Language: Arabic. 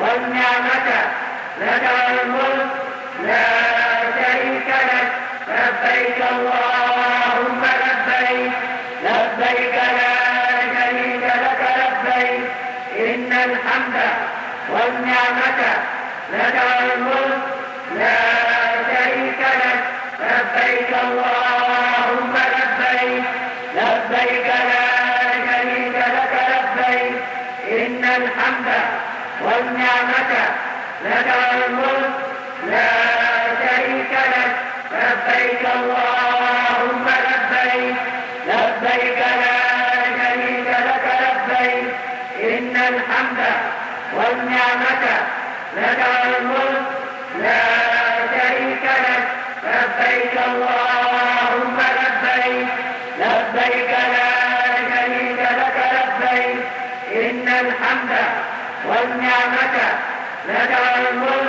والنعمة لك والملك لا شريك لك. لبيك اللهم لبيك، لبيك لا شريك لك لبيك، إن الحمد والنعمة لك والملك لا شريك لك. لبيك اللهم لبيك، لبيك لا شريك لك لبيك، إن الحمد والنعمة لك والملك لا شريك لك. لبيك اللهم لبيك، لبيك لا شريك لك لبيك، إن الحمد والنعمة لك والملك لا شريك لك. لبيك اللهم لبيك، لبيك لا شريك لك لبيك، إن الحمد والنعمة لك والملك